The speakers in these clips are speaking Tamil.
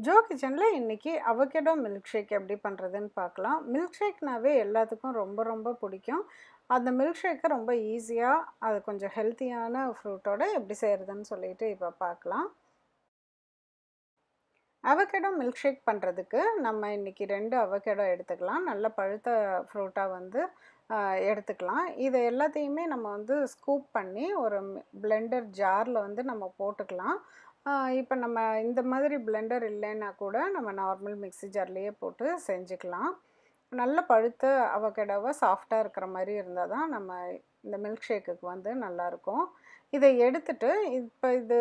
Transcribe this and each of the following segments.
ஜோ கிச்சனில் இன்றைக்கி அவகேடோ மில்க் ஷேக் எப்படி பண்ணுறதுன்னு பார்க்கலாம். மில்க் ஷேக்னாவே எல்லாத்துக்கும் ரொம்ப ரொம்ப பிடிக்கும். அந்த மில்க் ஷேக்கை ரொம்ப ஈஸியாக அது கொஞ்சம் ஹெல்த்தியான ஃப்ரூட்டோட எப்படி செய்கிறதுன்னு சொல்லிட்டு இப்போ பார்க்கலாம். அவகேடோ மில்க் ஷேக் பண்ணுறதுக்கு நம்ம இன்றைக்கி 2 அவகேடோ எடுத்துக்கலாம். நல்ல பழுத்த ஃப்ரூட்டாக வந்து எடுத்துக்கலாம். இதை எல்லாத்தையுமே நம்ம வந்து ஸ்கூப் பண்ணி ஒரு பிளெண்டர் ஜாரில் வந்து நம்ம போட்டுக்கலாம். இப்போ நம்ம இந்த மாதிரி பிளெண்டர் இல்லைன்னா கூட நம்ம நார்மல் மிக்ஸி ஜார்லேயே போட்டு செஞ்சுக்கலாம். நல்ல பழுத்த அவகேடோவா சாஃப்டாக இருக்கிற மாதிரி இருந்தால் தான் நம்ம இந்த மில்க் ஷேக்குக்கு வந்து நல்லாயிருக்கும். இதை எடுத்துட்டு இப்போ இது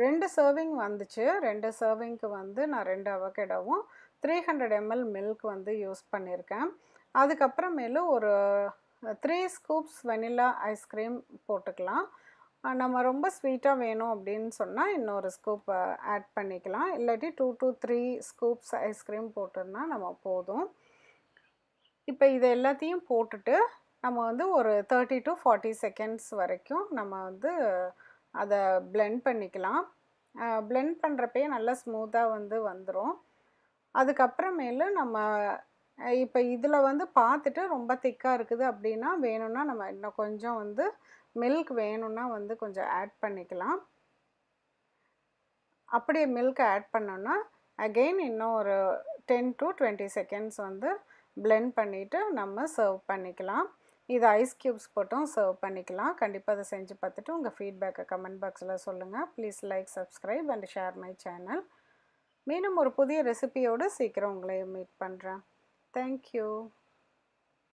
2 சர்விங் வந்துச்சு. 2 சர்விங்க்கு வந்து நான் 2 அவகேடோவும் 300 ml மில்க் வந்து யூஸ் பண்ணியிருக்கேன். அதுக்கப்புறமேலு ஒரு 3 ஸ்கூப்ஸ் வெனிலா ஐஸ்கிரீம் போட்டுக்கலாம். நம்ம ரொம்ப ஸ்வீட்டாக வேணும் அப்படின்னு சொன்னால் இன்னொரு ஸ்கூப் ஆட் பண்ணிக்கலாம். இல்லாட்டி 2 to 3 ஸ்கூப்ஸ் ஐஸ்கிரீம் போட்டோம்னா நம்ம போதும். இப்போ இது எல்லாத்தையும் போட்டுட்டு நம்ம வந்து ஒரு 30 to 40 செகண்ட்ஸ் வரைக்கும் நம்ம வந்து அதை பிளெண்ட் பண்ணிக்கலாம். பிளெண்ட் பண்ணுறப்பே நல்லா ஸ்மூத்தாக வந்து வந்துடும். அதுக்கப்புறமேலு நம்ம இப்போ இதில் வந்து பார்த்துட்டு ரொம்ப திக்காக இருக்குது அப்படின்னா வேணும்னா நம்ம இன்னும் கொஞ்சம் வந்து மில்க் வேணும்னா வந்து கொஞ்சம் ஆட் பண்ணிக்கலாம். அப்படியே மில்க் ஆட் பண்ணோன்னா அகெயின் இன்னும் ஒரு 10 to 20 செகண்ட்ஸ் வந்து பிளெண்ட் பண்ணிவிட்டு நம்ம சர்வ் பண்ணிக்கலாம். இது ஐஸ் க்யூப்ஸ் போட்டும் சர்வ் பண்ணிக்கலாம். கண்டிப்பாக அதை செஞ்சு பார்த்துட்டு உங்கள் ஃபீட்பேக்கை கமெண்ட் பாக்ஸில் சொல்லுங்கள். Please like, subscribe and share my channel. மீண்டும் ஒரு புதிய ரெசிபியோடு சீக்கிரம் உங்களை மீட் பண்ணுறேன். தேங்க்யூ.